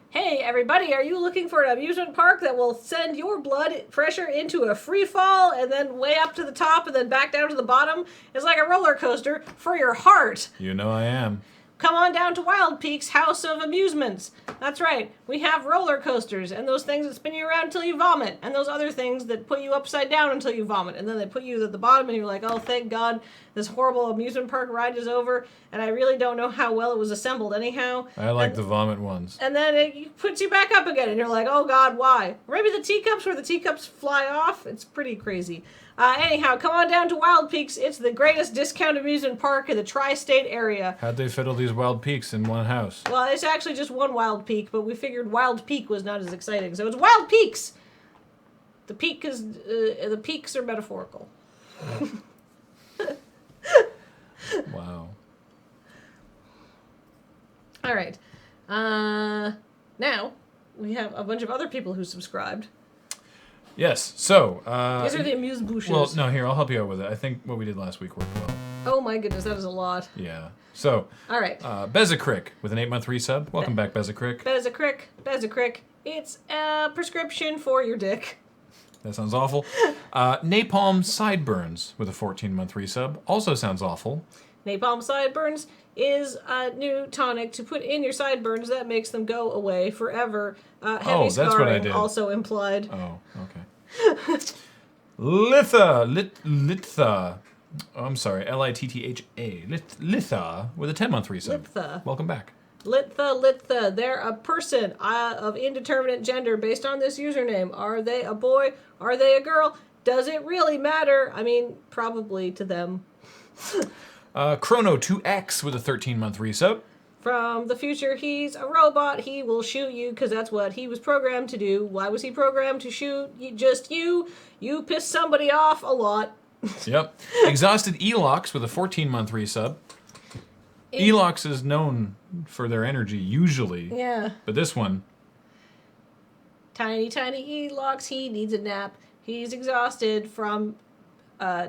Hey, everybody, are you looking for an amusement park that will send your blood pressure into a free fall and then way up to the top and then back down to the bottom? It's like a roller coaster for your heart. You know I am. Come on down to Wild Peaks House of Amusements. That's right. We have roller coasters and those things that spin you around until you vomit, and those other things that put you upside down until you vomit, and then they put you at the bottom and you're like, oh, thank God this horrible amusement park ride is over, and I really don't know how well it was assembled anyhow. I like the vomit ones. And then it puts you back up again, and you're like, oh God, why? Or maybe the teacups where the teacups fly off. It's pretty crazy. Anyhow, come on down to Wild Peaks. It's the greatest discount amusement park in the tri-state area. How'd they fit all these Wild Peaks in one house? Well, it's actually just one Wild Peak, but we figured Wild Peak was not as exciting, so it's Wild Peaks. The peaks are metaphorical. Wow. All right. Now we have a bunch of other people who subscribed. Yes. So. These are the amuse-bouches. Well, no. Here, I'll help you out with it. I think what we did last week worked well. Oh my goodness, that is a lot. Yeah. So. All right. Bezacrick with an 8-month resub. Welcome back, Bezacrick. Bezacrick. It's a prescription for your dick. That sounds awful. Napalm Sideburns with a 14-month resub. Also sounds awful. Napalm Sideburns is a new tonic to put in your sideburns that makes them go away forever. Heavy that's what I scarring did. also implied. Oh, okay. Litha. Oh, I'm sorry. Litha. Litha with a 10-month resub. Litha. Welcome back. Litha. They're a person of indeterminate gender based on this username. Are they a boy? Are they a girl? Does it really matter? I mean, probably to them. Chrono2X with a 13-month resub. From the future, he's a robot. He will shoot you because that's what he was programmed to do. Why was he programmed to shoot just you? You piss somebody off a lot. Yep. Exhausted Elox with a 14-month resub. Elox is known for their energy, usually. Yeah. But this one... Tiny Elox, he needs a nap. He's exhausted from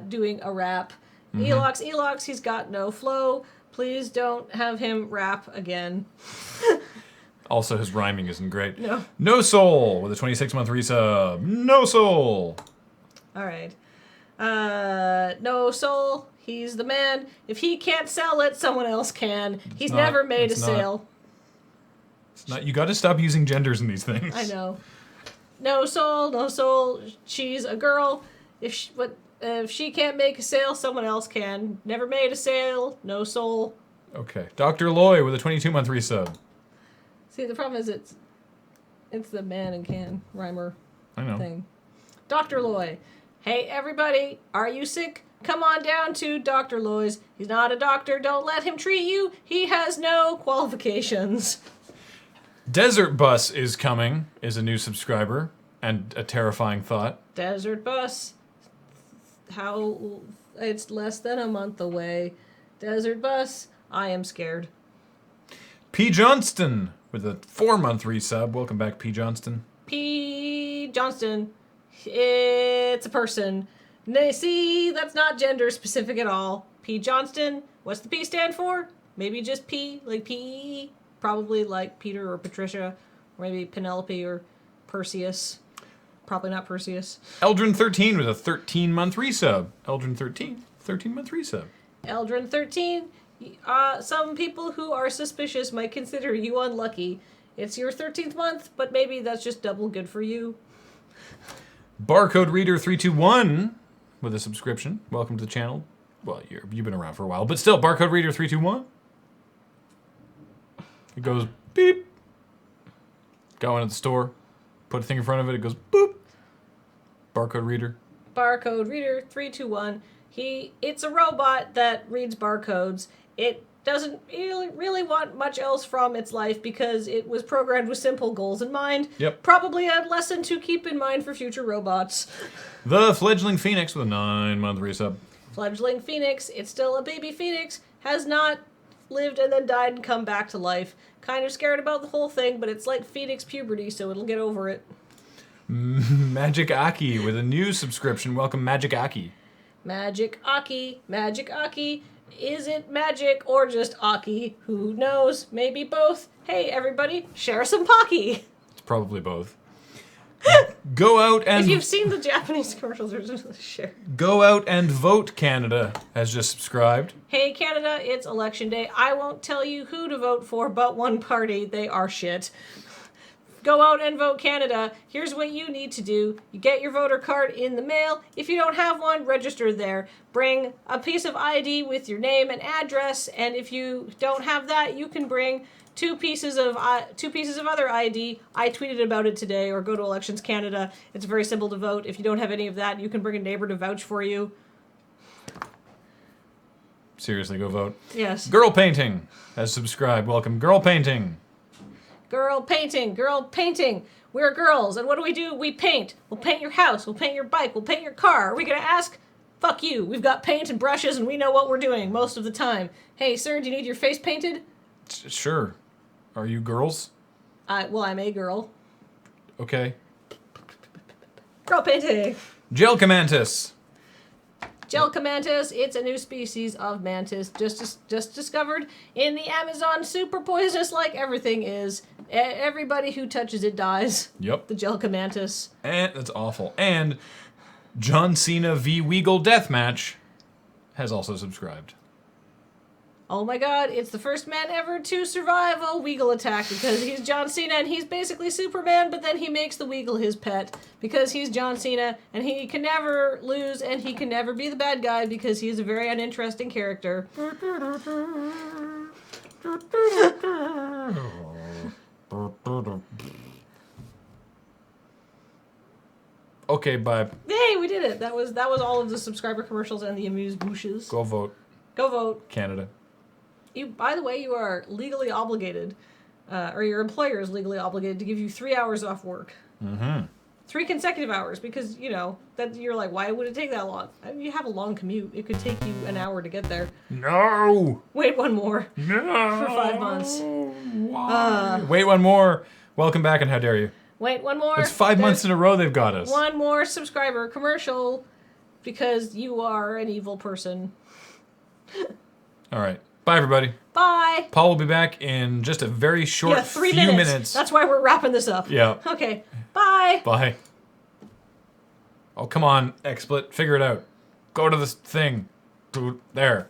doing a rap. Mm-hmm. Elox, he's got no flow. Please don't have him rap again. Also, his rhyming isn't great. No. No Soul with a 26-month resub. No Soul. All right. No Soul, he's the man. If he can't sell it, someone else can. He's never made a sale. It's not. You got to stop using genders in these things. I know. No Soul. She's a girl. If she can't make a sale, someone else can. Never made a sale, no soul. Okay. Dr. Loy with a 22-month resub. See, the problem is it's the man and can rhymer I know. thing. Dr. Loy. Hey, everybody, are you sick? come on down to Dr. Loy's. He's not a doctor. Don't let him treat you. He has no qualifications. Desert Bus is coming, is a new subscriber, and a terrifying thought. Desert Bus. How... It's less than a month away. Desert Bus. I am scared. P. Johnston with a 4-month resub. Welcome back, P. Johnston. P. Johnston. It's a person. See, that's not gender specific at all. P. Johnston. What's the P stand for? Maybe just P, like P-E-E. Probably like Peter or Patricia. Or maybe Penelope or Perseus. Probably not Perseus. Eldrin13 with a 13-month resub. Eldrin13, 13-month resub. Eldrin13. Some people who are suspicious might consider you unlucky. It's your 13th month, but maybe that's just double good for you. Barcode Reader 321 with a subscription. Welcome to the channel. Well, you've been around for a while, but still, Barcode Reader 321. It goes beep. Go in at the store, put a thing in front of it, it goes boop. Barcode Reader. Barcode Reader 321. It's a robot that reads barcodes. It doesn't really want much else from its life because it was programmed with simple goals in mind. Yep. Probably a lesson to keep in mind for future robots. The Fledgling Phoenix with a 9-month resub. Fledgling Phoenix. It's still a baby Phoenix. Has not lived and then died and come back to life. Kind of scared about the whole thing, but it's like Phoenix puberty, so it'll get over it. Magic Aki with a new subscription. Welcome, Magic Aki. Magic Aki. Magic Aki. Is it magic or just Aki? Who knows? Maybe both. Hey, everybody, share some Pocky. It's probably both. Go out and... If you've seen the Japanese commercials, there's just share. Go out and vote, Canada has just subscribed. Hey, Canada, it's election day. I won't tell you who to vote for, but one party. They are shit. Go out and vote, Canada. Here's what you need to do. You get your voter card in the mail. If you don't have one, register there. Bring a piece of ID with your name and address, and if you don't have that, you can bring two pieces of other ID. I tweeted about it today, or go to Elections Canada. It's very simple to vote. If you don't have any of that, you can bring a neighbor to vouch for you. Seriously, go vote. Yes. Girl Painting has subscribed. Welcome, Girl Painting. Girl painting, girl painting. We're girls, and what do? We paint. We'll paint your house, we'll paint your bike, we'll paint your car. Are we gonna ask? Fuck you. We've got paint and brushes, and we know what we're doing most of the time. Hey, sir, do you need your face painted? Sure. Are you girls? Well, I'm a girl. Okay. Girl painting. Gelcamantis. Gelcamantis, it's a new species of mantis just discovered in the Amazon. Super poisonous like everything is. Everybody who touches it dies. Yep. The Gelcamantis. And that's awful. And John Cena v. Weagle Deathmatch has also subscribed. Oh my god, it's the first man ever to survive a Weagle attack because he's John Cena and he's basically Superman, but then he makes the Weagle his pet because he's John Cena and he can never lose and he can never be the bad guy because he's a very uninteresting character. Okay, bye. Hey, we did it. That was all of the subscriber commercials and the amuse-bouches. Go vote. Go vote. Canada. By the way, you are legally obligated, or your employer is legally obligated to give you 3 hours off work. Mm-hmm. 3 consecutive hours, because, that you're like, why would it take that long? I mean, you have a long commute. It could take you an hour to get there. No! Wait one more. No! For 5 months. Why? Wait one more. Welcome back, and how dare you? Wait one more. It's 5 months in a row they've got us. One more subscriber commercial, because you are an evil person. All right. Bye, everybody. Bye. Paul will be back in just a very short 3 few minutes. minutes. That's why we're wrapping this up. Yeah. Okay. Bye. Bye. Oh, come on, XSplit. Figure it out. Go to this thing. There.